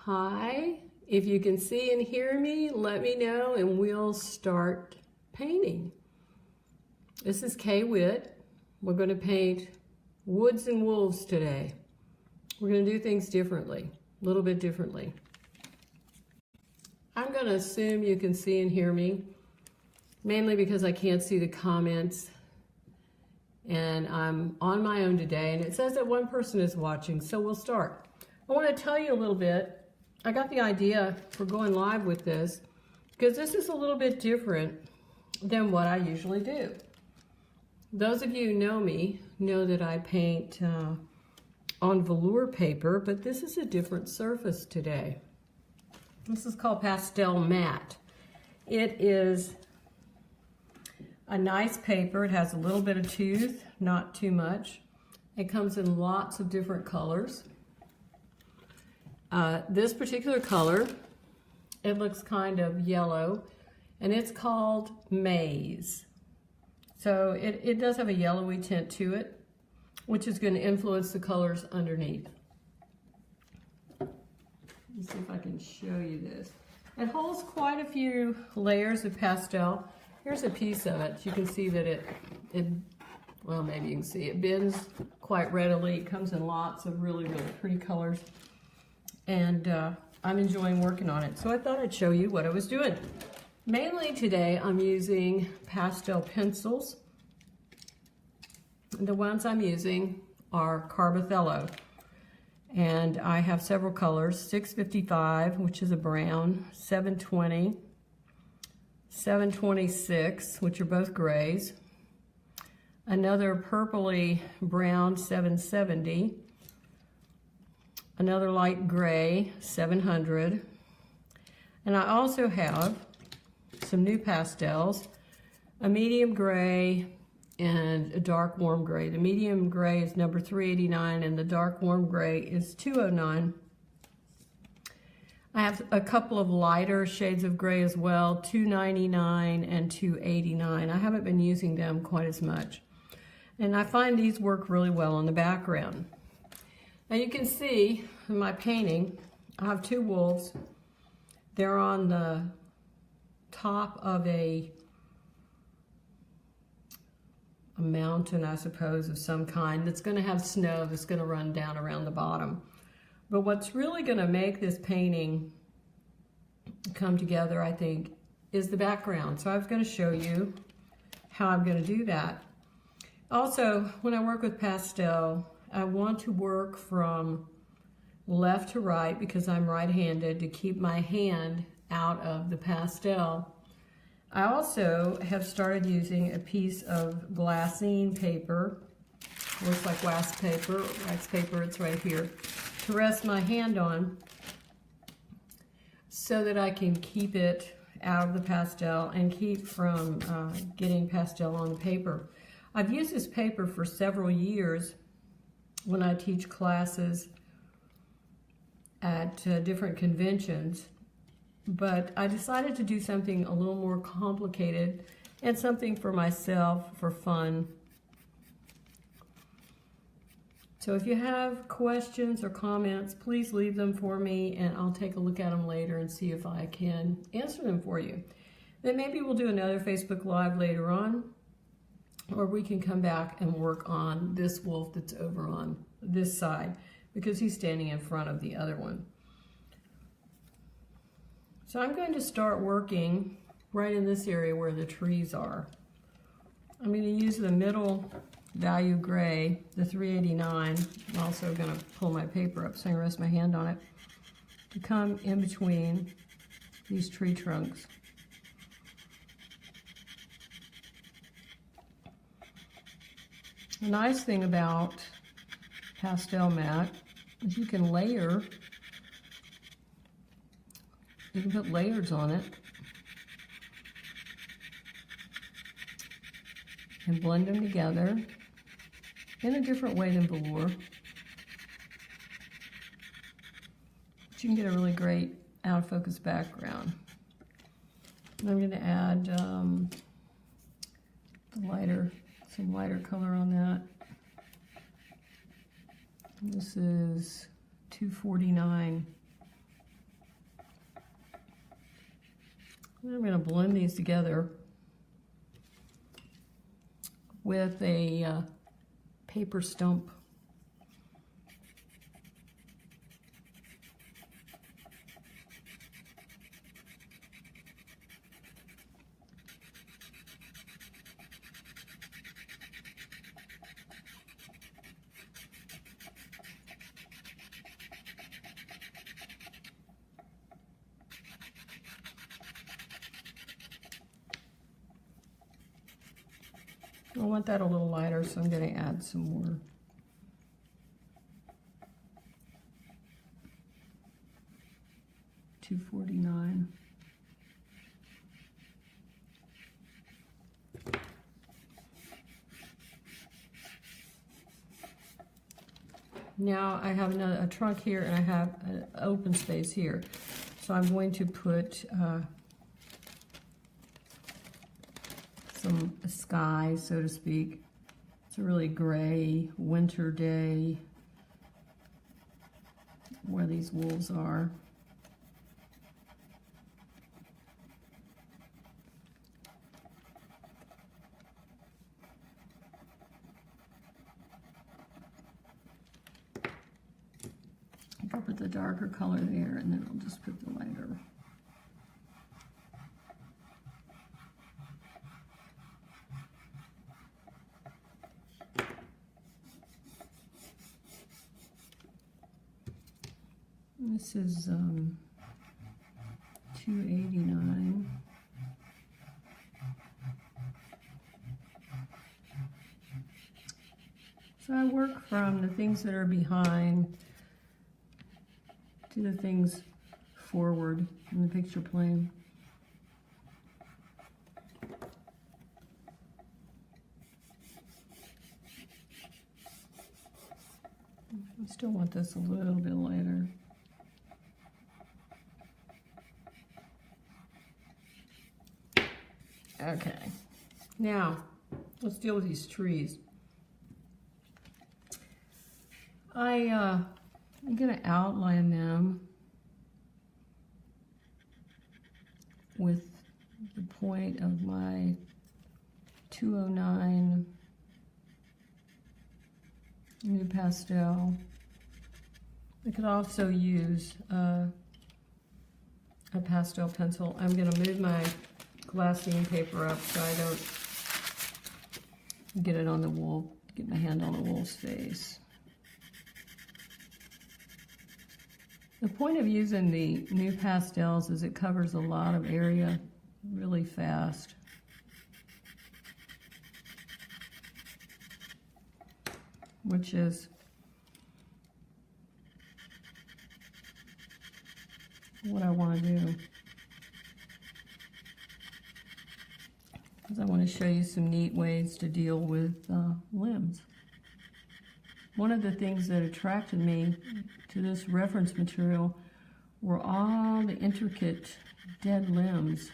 Hi, if you can see and hear me, let me know and we'll start painting. This is Kay Witt. We're going to paint woods and wolves today. We're going to do things differently, a little bit differently. I'm going to assume you can see and hear me, mainly because I can't see the comments. And I'm on my own today, and it says that one person is watching, so we'll start. I want to tell you a little bit. I got the idea for going live with this because this is a little bit different than what I usually do. Those of you who know me know that I paint on velour paper, but this is a different surface today. This is called Pastel Matte. It is a nice paper. It has a little bit of tooth, not too much. It comes in lots of different colors. This particular color, it looks kind of yellow, and it's called Maize. So it does have a yellowy tint to it, which is going to influence the colors underneath. Let's see if I can show you this. It holds quite a few layers of pastel. Here's a piece of it. You can see that well, maybe you can see it bends quite readily. It comes in lots of really, really pretty colors. And I'm enjoying working on it. So I thought I'd show you what I was doing. Mainly today I'm using pastel pencils. The ones I'm using are CarbOthello. And I have several colors, 655, which is a brown, 720, 726, which are both grays, another purpley brown, 770, another light gray, 700, and I also have some NuPastels, a medium gray and a dark warm gray. The medium gray is number 389 and the dark warm gray is 209. I have a couple of lighter shades of gray as well, 299 and 289. I haven't been using them quite as much. And I find these work really well on the background. Now you can see in my painting, I have two wolves. They're on the top of a mountain, I suppose, of some kind that's going to have snow that's going to run down around the bottom. But what's really going to make this painting come together, I think, is the background. So I was going to show you how I'm going to do that. Also, when I work with pastel, I want to work from left to right because I'm right-handed to keep my hand out of the pastel. I also have started using a piece of glassine paper, looks like wax paper, it's right here, to rest my hand on so that I can keep it out of the pastel and keep from getting pastel on the paper. I've used this paper for several years when I teach classes at different conventions, but I decided to do something a little more complicated and something for myself for fun. So if you have questions or comments, please leave them for me and I'll take a look at them later and see if I can answer them for you. Then maybe we'll do another Facebook Live later on, or we can come back and work on this wolf that's over on this side because he's standing in front of the other one. So I'm going to start working right in this area where the trees are. I'm going to use the middle value gray, the 389. I'm also going to pull my paper up so I can rest my hand on it to come in between these tree trunks. The nice thing about pastel matte is you can layer. You can put layers on it and blend them together in a different way than velour. But you can get a really great out of focus background. And I'm going to add some lighter color on that. This is 249 I'm going to blend these together with a paper stump. I want that a little lighter, so I'm going to add some more. $2.49. Now I have a trunk here and I have an open space here. So I'm going to put some sky, so to speak. It's a really gray winter day where these wolves are. I'll put the darker color there and then I'll just put the lighter. This is $2.89. So I work from the things that are behind to the things forward in the picture plane. I still want this a little bit lighter. Okay, now let's deal with these trees. I'm going to outline them with the point of my 209 NuPastel. I could also use a pastel pencil. I'm going to move my glassine paper up so I don't get it on the wool, get my hand on the wool's face. The point of using the NuPastels is it covers a lot of area really fast. Which is what I want to do. Because I want to show you some neat ways to deal with limbs. One of the things that attracted me to this reference material were all the intricate dead limbs.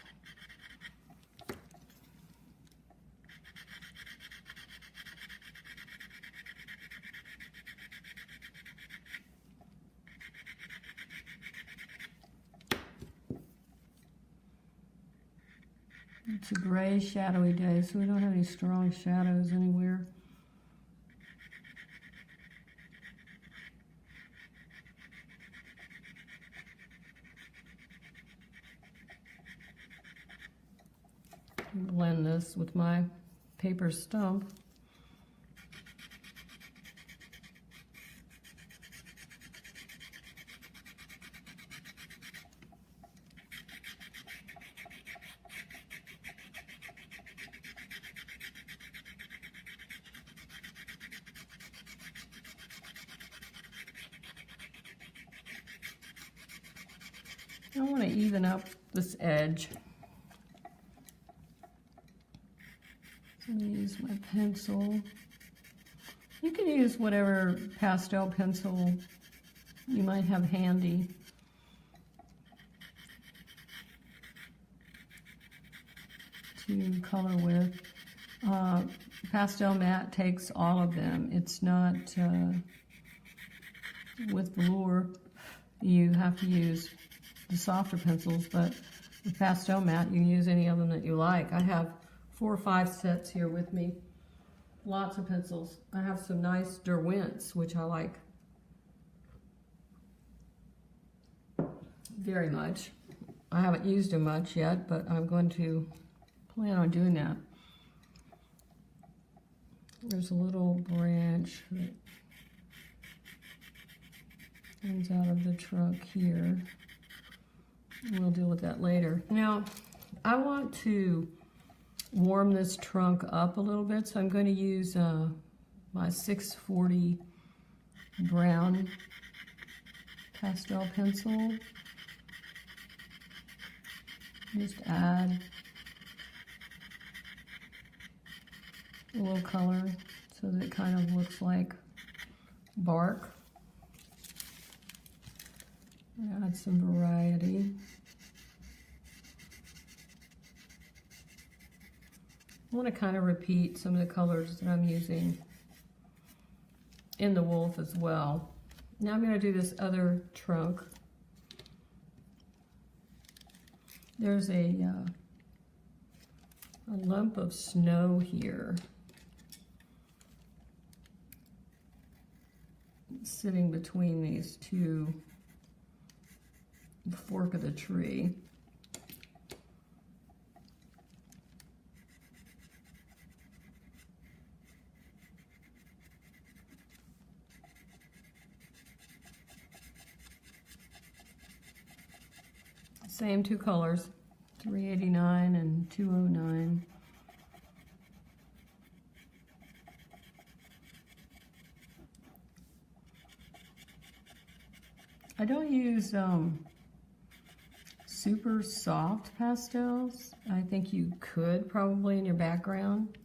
It's a gray, shadowy day, so we don't have any strong shadows anywhere. Blend this with my paper stump. I want to even up this edge. So I'm going to use my pencil. You can use whatever pastel pencil you might have handy. To color with. Pastel Matte takes all of them. It's not with velour. You have to use the softer pencils, but the pastel mat. You can use any of them that you like. I have 4 or 5 sets here with me. Lots of pencils. I have some nice Derwents, which I like very much. I haven't used them much yet, but I'm going to plan on doing that. There's a little branch that comes out of the trunk here. We'll deal with that later. Now, I want to warm this trunk up a little bit, so I'm going to use my 640 brown pastel pencil. Just add a little color so that it kind of looks like bark. Add some variety. I want to kind of repeat some of the colors that I'm using in the wolf as well. Now I'm going to do this other trunk. There's a lump of snow here sitting between these two, the fork of the tree. Same 2 colors, 389 and 209. I don't use super soft pastels. I think you could probably in your background.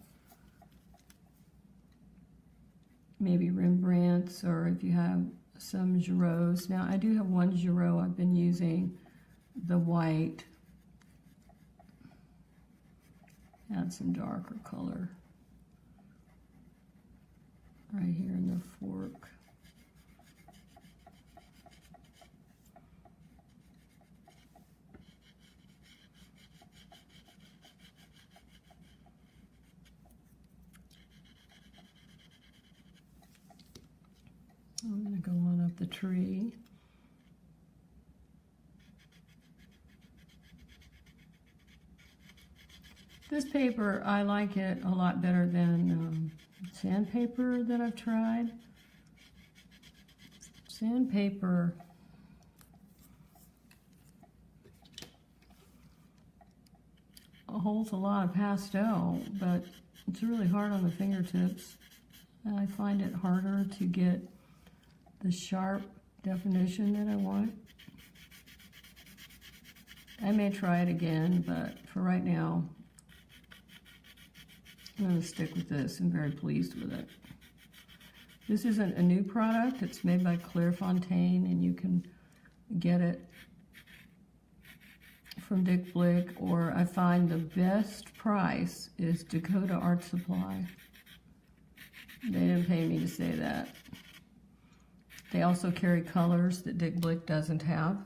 Maybe Rembrandts, or if you have some Giroux. Now I do have one Giroux I've been using. The white, add some darker color right here in the fork. I'm going to go on up the tree. This paper, I like it a lot better than sandpaper that I've tried. Sandpaper holds a lot of pastel, but it's really hard on the fingertips. And I find it harder to get the sharp definition that I want. I may try it again, but for right now, I'm going to stick with this. I'm very pleased with it. This isn't a new product. It's made by Clairefontaine, and you can get it from Dick Blick, or I find the best price is Dakota Art Supply. They didn't pay me to say that. They also carry colors that Dick Blick doesn't have.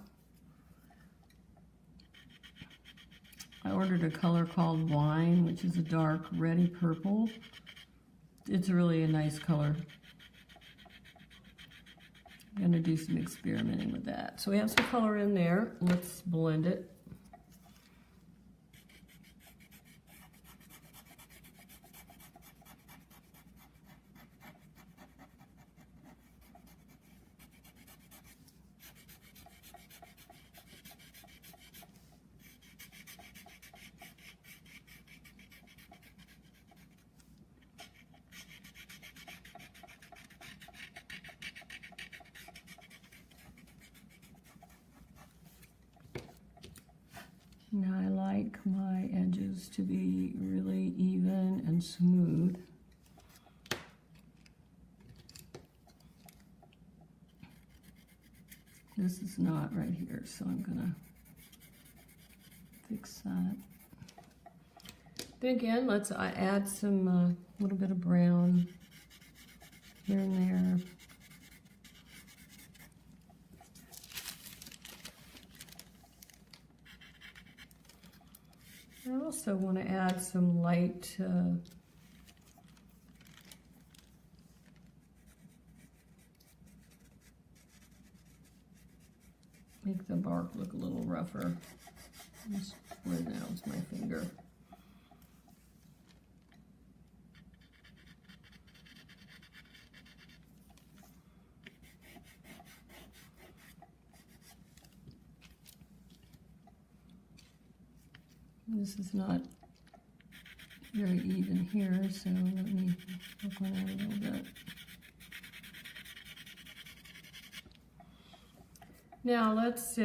I ordered a color called Wine, which is a dark reddy purple. It's really a nice color. I'm going to do some experimenting with that. So we have some color in there. Let's blend it. Now I like my edges to be really even and smooth. This is not right here, so I'm gonna fix that. Then again, let's add some little bit of brown here and there. I also want to add some light make the bark look a little rougher. Just where now is my finger. This is not very even here, so let me work on that a little bit. Now let's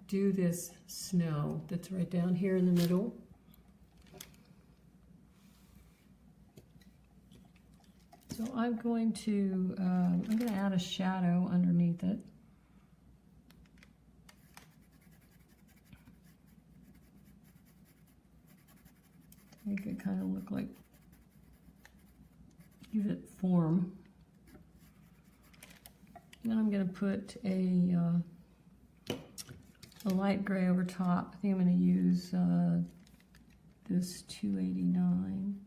do this snow that's right down here in the middle. So I'm going to add a shadow underneath it. Make it kind of look like, give it form. Then I'm going to put a light gray over top. I think I'm going to use this 289.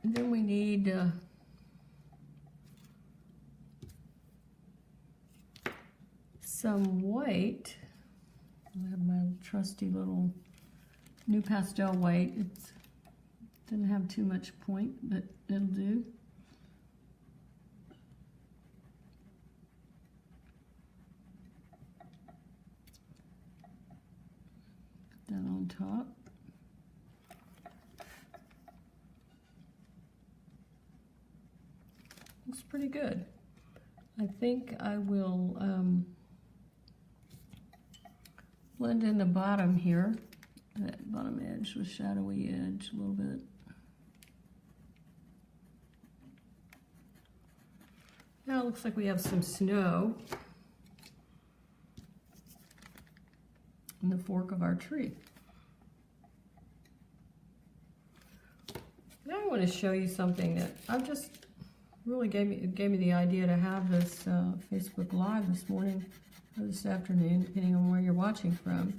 And then we need some white. I have my trusty little NuPastel white. It didn't have too much point, but it'll do. Put that on top. Looks pretty good. I think I will blend in the bottom here, that bottom edge with shadowy edge a little bit. Now it looks like we have some snow in the fork of our tree. Now I want to show you something that I've just really gave me the idea to have this Facebook Live this morning or this afternoon, depending on where you're watching from.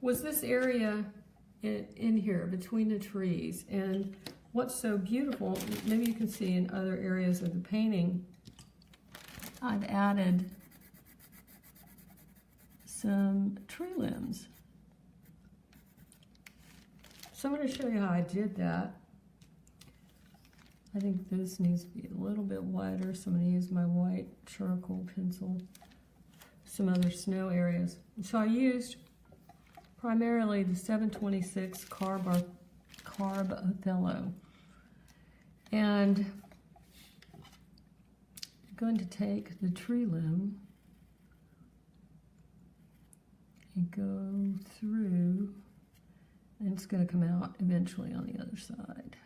Was this area in here between the trees, and what's so beautiful, maybe you can see in other areas of the painting, I've added some tree limbs. So I'm going to show you how I did that. I think this needs to be a little bit wider, so I'm going to use my white charcoal pencil, some other snow areas. So I used primarily the 726 CarbOthello. And I'm going to take the tree limb and go through, and it's going to come out eventually on the other side.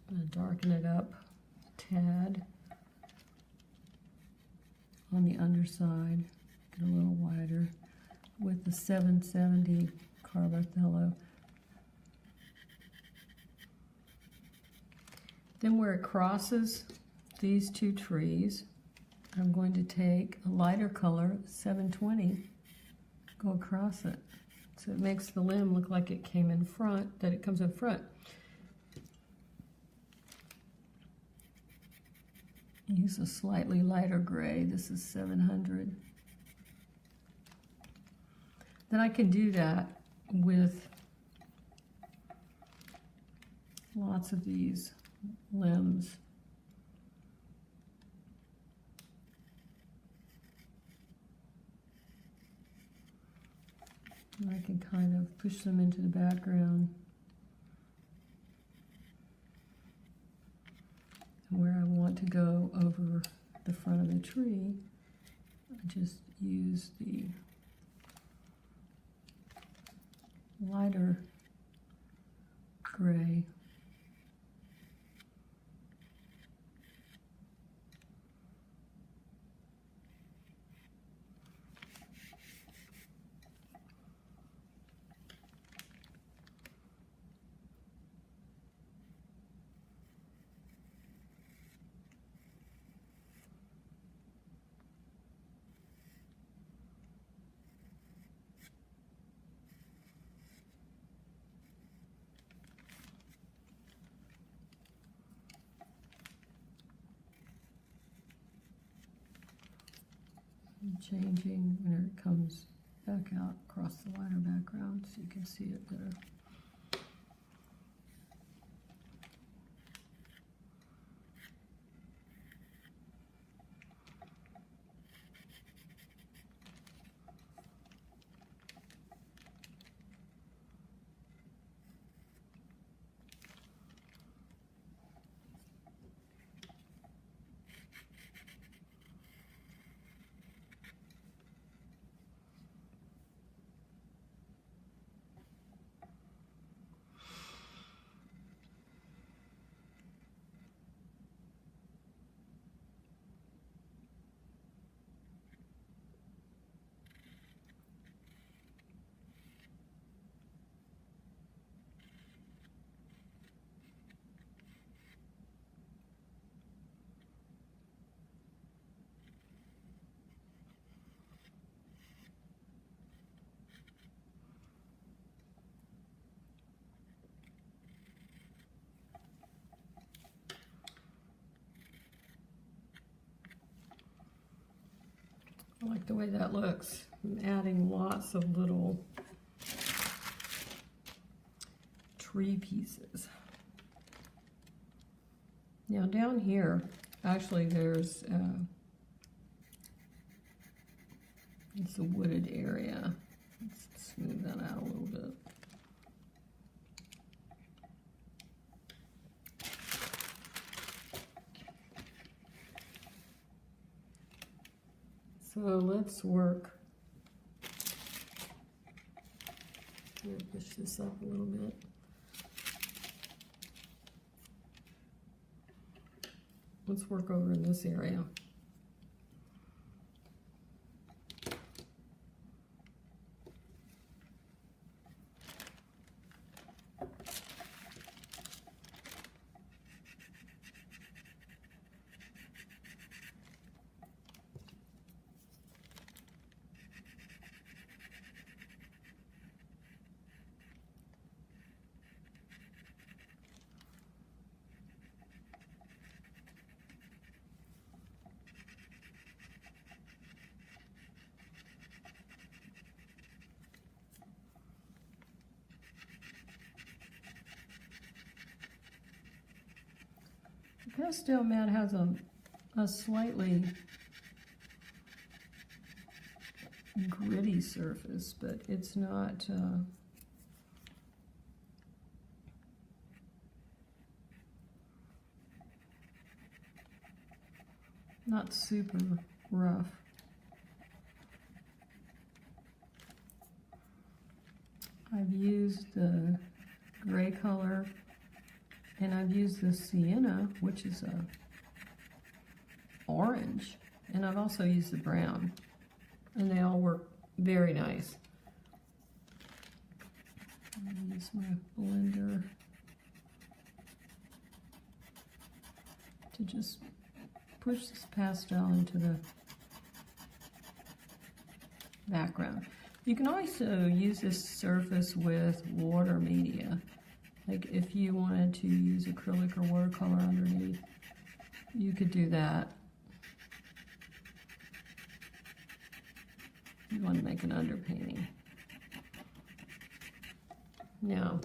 I'm going to darken it up a tad on the underside, get a little wider with the 770 CarbOthello. Then where it crosses these two trees, I'm going to take a lighter color, 720, go across it. So it makes the limb look like it came in front, that it comes in front. Use a slightly lighter gray. This is 700. Then I can do that with lots of these limbs. And I can kind of push them into the background. Where I want to go over the front of the tree, I just use the lighter gray. And changing when it comes back out across the lighter background so you can see it better. I like the way that looks. I'm adding lots of little tree pieces. Now down here, actually there's it's a wooded area. Let's smooth that out a little bit. So let's work. I'm going to push this up a little bit. Let's work over in this area. Pastel mat has a slightly gritty surface, but it's not not super rough. I've used the gray color, and I've used the sienna, which is a orange, and I've also used the brown, and they all work very nice. I'm gonna use my blender to just push this pastel into the background. You can also use this surface with water media. Like if you wanted to use acrylic or watercolor underneath, you could do that. You want to make an underpainting. Now,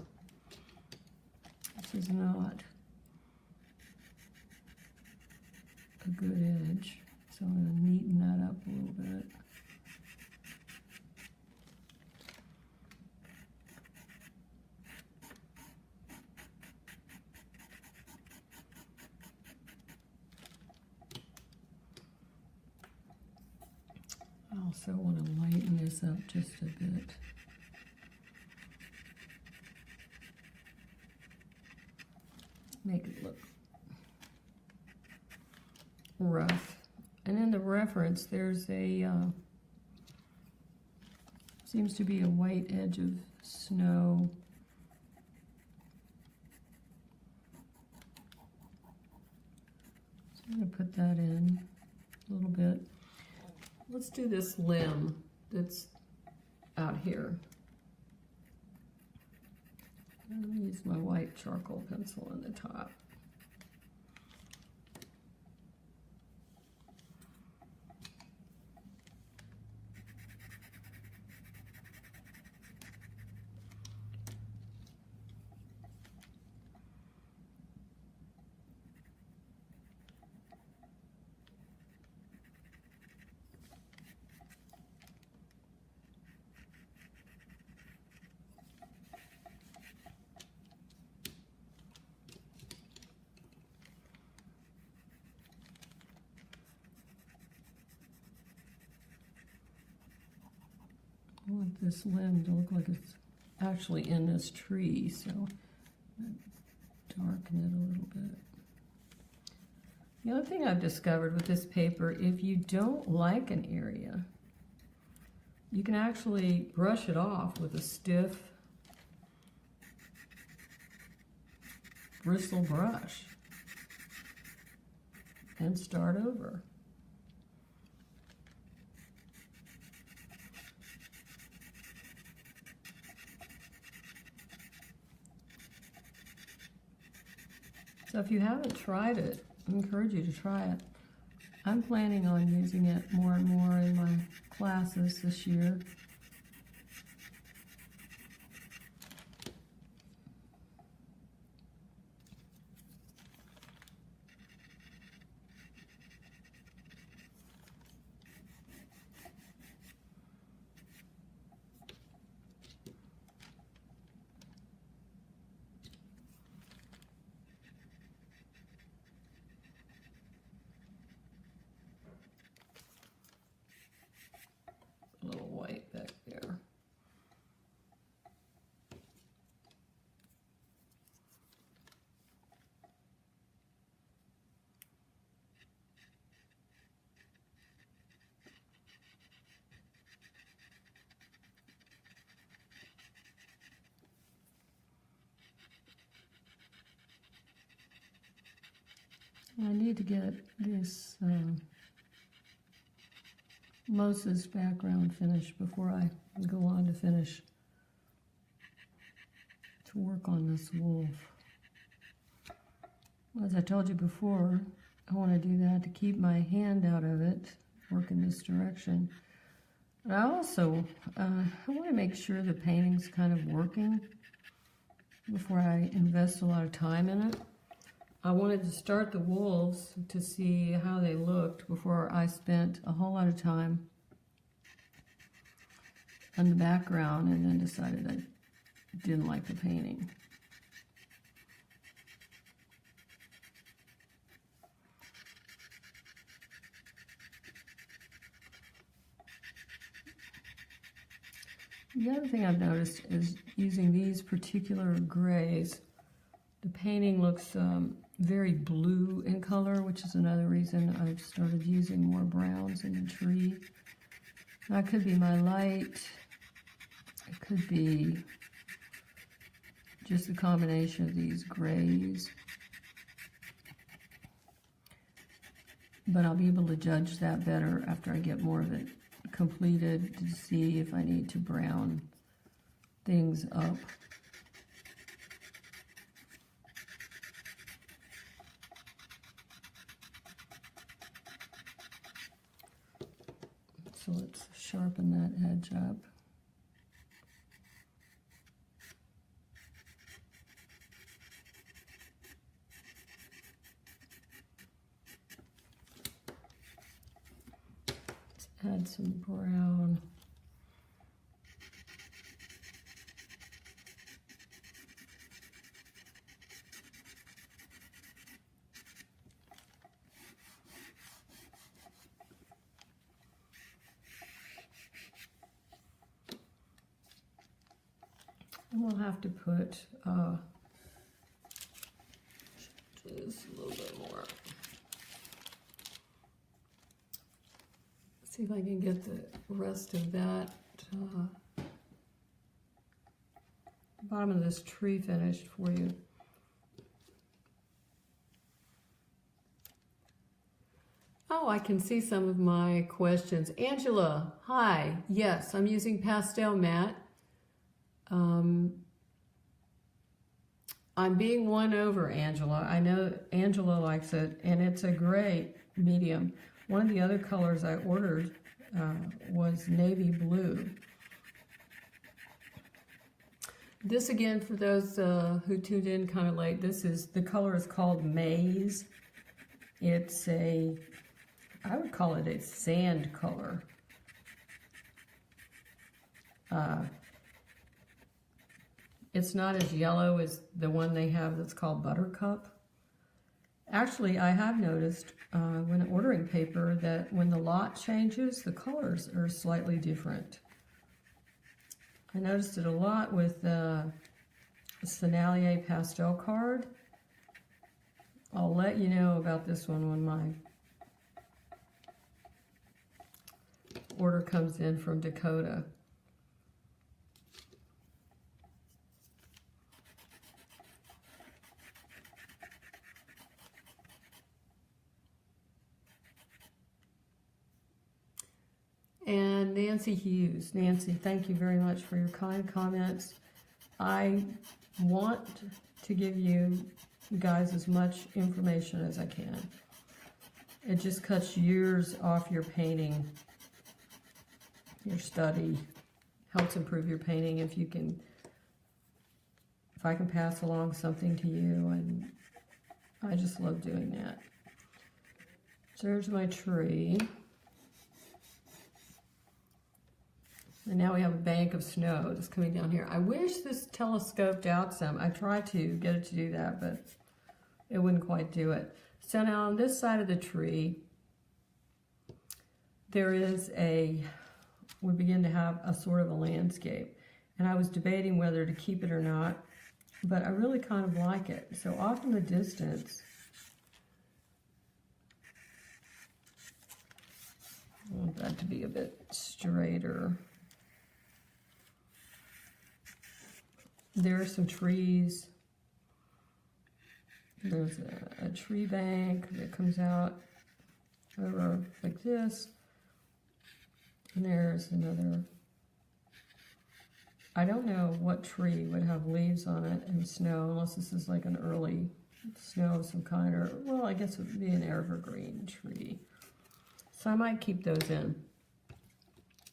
this is not a good edge, so I'm going to neaten that up a little bit. I also want to lighten this up just a bit. Make it look rough. And in the reference, there's a, seems to be a white edge of snow. So I'm going to put that in a little bit. Let's do this limb that's out here. I'm going to use my white charcoal pencil on the top. I want this limb to look like it's actually in this tree, so darken it a little bit. The other thing I've discovered with this paper, if you don't like an area, you can actually brush it off with a stiff bristle brush and start over. So if you haven't tried it, I encourage you to try it. I'm planning on using it more and more in my classes this year. A little white back there. I need to get this Moses background finished before I go on to finish to work on this wolf. As I told you before, I want to do that to keep my hand out of it, work in this direction. But I also I want to make sure the painting's kind of working before I invest a lot of time in it. I wanted to start the wolves to see how they looked before I spent a whole lot of time on the background and then decided I didn't like the painting. The other thing I've noticed is using these particular grays, the painting looks very blue in color, which is another reason I've started using more browns in the tree. That could be my light. It could be just the combination of these grays. But I'll be able to judge that better after I get more of it completed to see if I need to brown things up. So let's sharpen that edge up. Let's add some brown. And we'll have to put just a little bit more. See if I can get the rest of that bottom of this tree finished for you. Oh, I can see some of my questions. Angela, hi. Yes, I'm using Pastel Matte. I'm being won over, Angela. I know Angela likes it, and it's a great medium. One of the other colors I ordered was navy blue. This, again, for those who tuned in kind of late, the color is called Maize. It's I would call it a sand color. It's not as yellow as the one they have that's called Buttercup. Actually, I have noticed when ordering paper that when the lot changes, the colors are slightly different. I noticed it a lot with the Sennelier pastel card. I'll let you know about this one when my order comes in from Dakota. And Nancy Hughes. Nancy, thank you very much for your kind comments. I want to give you guys as much information as I can. It just cuts years off your painting, your study, helps improve your painting if I can pass along something to you, and I just love doing that. So there's my tree. And now we have a bank of snow that's coming down here. I wish this telescoped out some. I tried to get it to do that, but it wouldn't quite do it. So now on this side of the tree, there is we begin to have a sort of a landscape. And I was debating whether to keep it or not, but I really kind of like it. So off in the distance, I want that to be a bit straighter. There are some trees. There's a tree bank that comes out over like this. And there's another. I don't know what tree would have leaves on it and snow, unless this is like an early snow of some kind, or, well, I guess it would be an evergreen tree. So I might keep those in.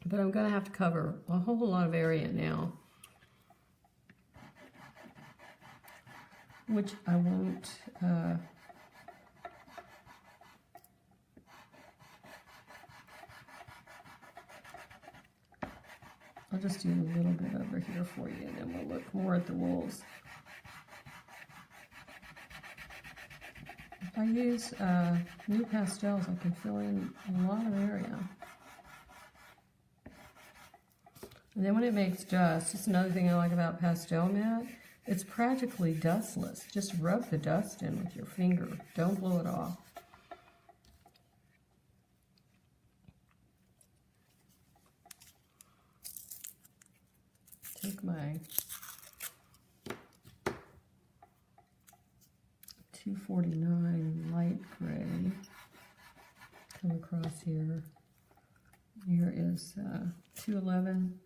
But I'm going to have to cover a whole lot of area now, which I won't, I'll just do a little bit over here for you, and then we'll look more at the wolves. If I use NuPastels, I can fill in a lot of area. And then when it makes dust, it's another thing I like about pastel mat. It's practically dustless. Just rub the dust in with your finger. Don't blow it off. Take my 249 light gray, come across here. Here is 211.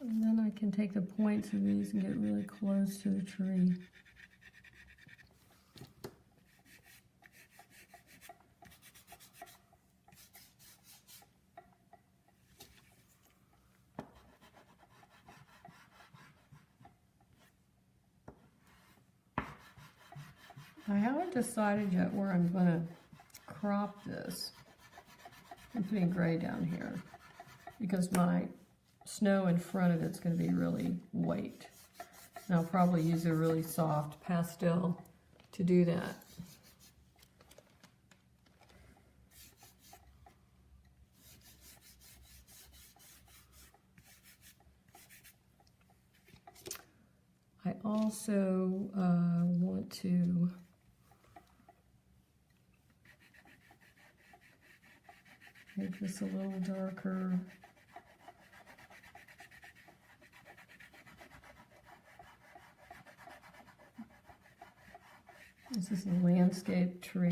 And then I can take the points of these and get really close to the tree. I haven't decided yet where I'm going to crop this. I'm putting gray down here because my snow in front of it's going to be really white. And I'll probably use a really soft pastel to do that. I also want to make this a little darker. This is a landscape tree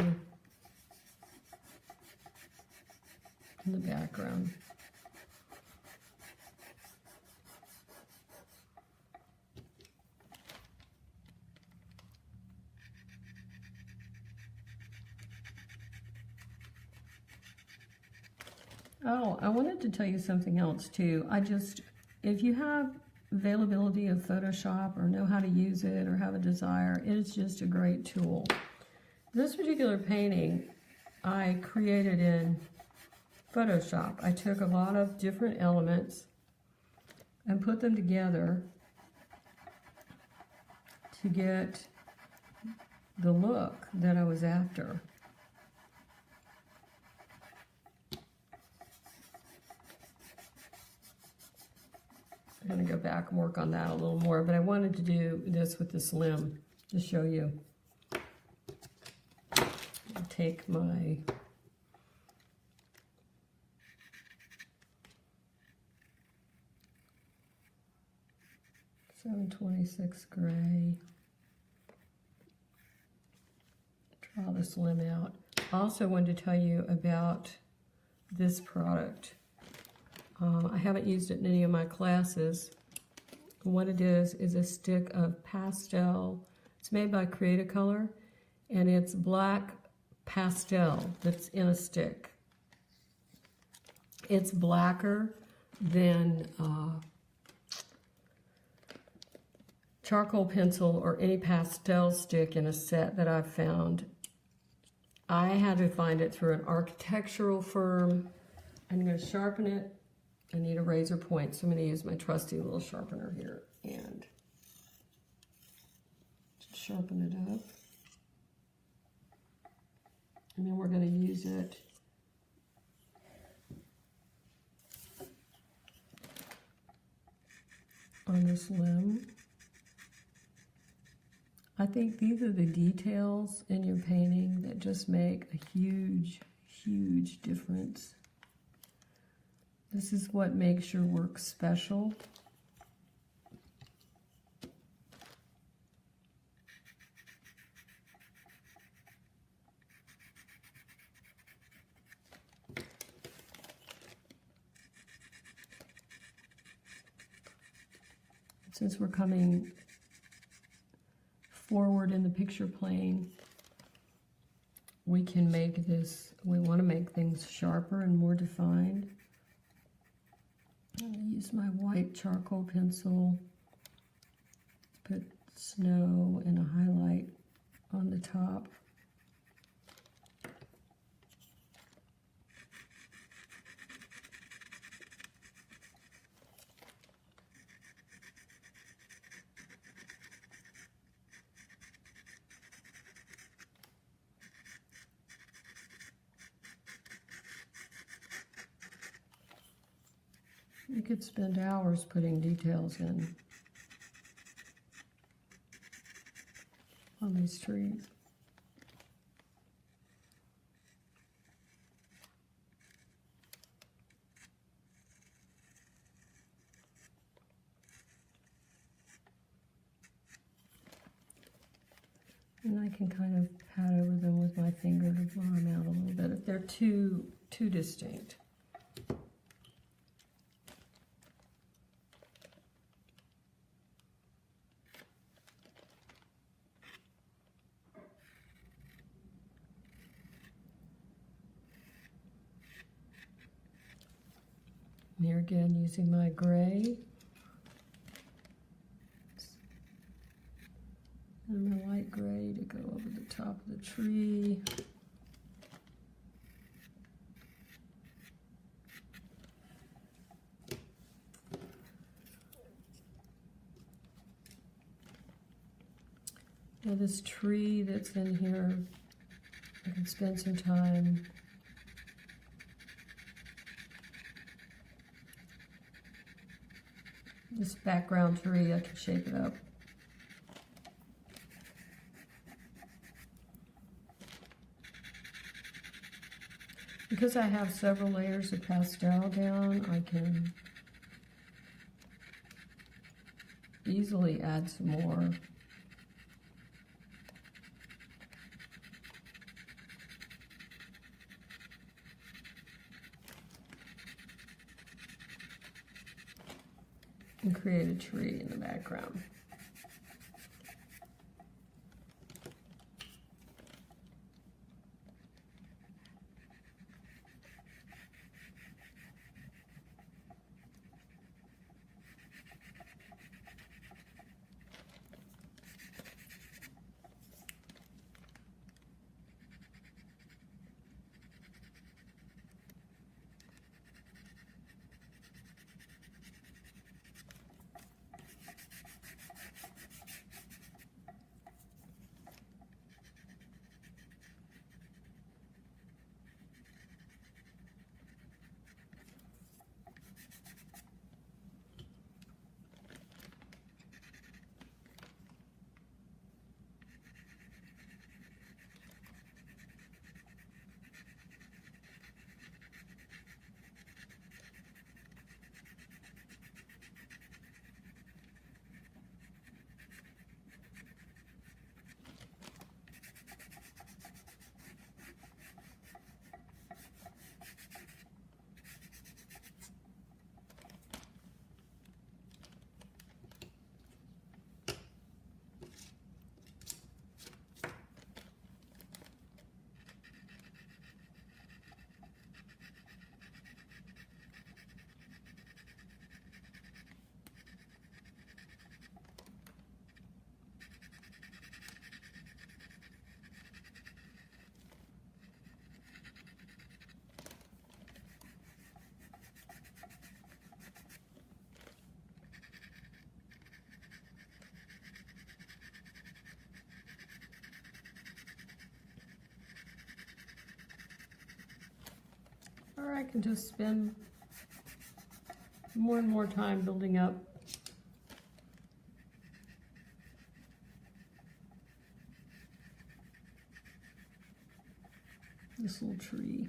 in the background. Oh, I wanted to tell you something else too. If you have availability of Photoshop or know how to use it or have a desire, it is just a great tool. This particular painting I created in Photoshop. I took a lot of different elements and put them together to get the look that I was after. I'm going to go back and work on that a little more, but I wanted to do this with this limb to show you. I'll take my .726 gray, draw this limb out. I also wanted to tell you about this product. I haven't used it in any of my classes. What it is a stick of pastel. It's made by Cretacolor, and it's black pastel that's in a stick. It's blacker than charcoal pencil or any pastel stick in a set that I've found. I had to find it through an architectural firm. I'm going to sharpen it. I need a razor point, so I'm going to use my trusty little sharpener here and just sharpen it up. And then we're going to use it on this limb. I think these are the details in your painting that just make a huge, huge difference. This is what makes your work special. Since we're coming forward in the picture plane, we can make this, we want to make things sharper and more defined. I'm going to use my white charcoal pencil, put snow and a highlight on the top. You could spend hours putting details in on these trees. And I can kind of pat over them with my finger to blow them out a little bit if they're too distinct. Here again, using my gray and my light gray to go over the top of the tree. Now this tree that's in here, I can spend some time this background tree, I can shape it up. Because I have several layers of pastel down, I can easily add some more. And create a tree in the background. Or I can just spend more and more time building up this little tree.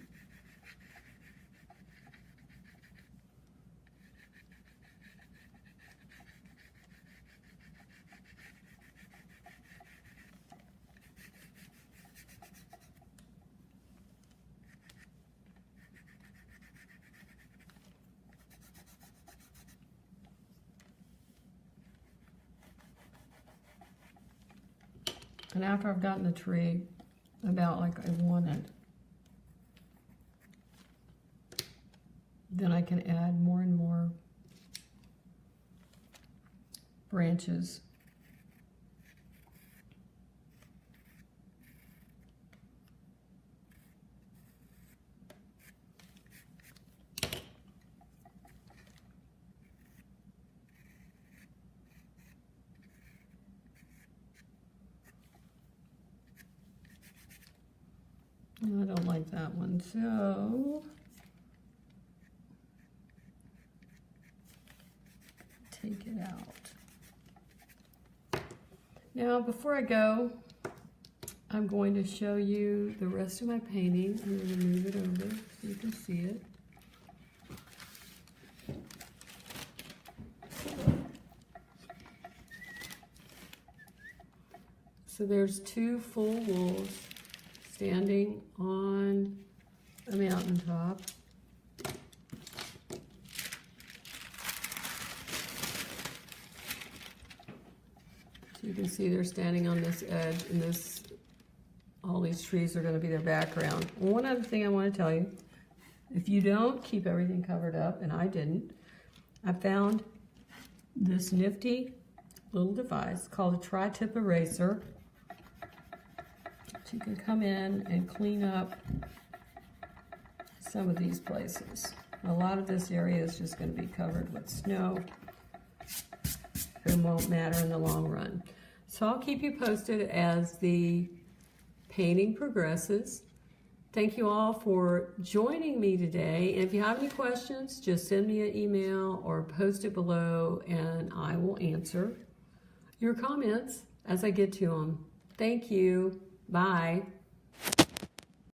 And after I've gotten the tree about like I want it, then I can add more and more branches. I don't like that one, so take it out. Now, before I go, I'm going to show you the rest of my painting. I'm going to move it over so you can see it. So there's two full wolves standing on a mountaintop. So you can see they're standing on this edge, and all these trees are going to be their background. One other thing I want to tell you, if you don't keep everything covered up, and I didn't, I found this nifty little device called a tri-tip eraser. So you can come in and clean up some of these places. A lot of this area is just going to be covered with snow. It won't matter in the long run. So I'll keep you posted as the painting progresses. Thank you all for joining me today. And if you have any questions, just send me an email or post it below and I will answer your comments as I get to them. Thank you. Bye.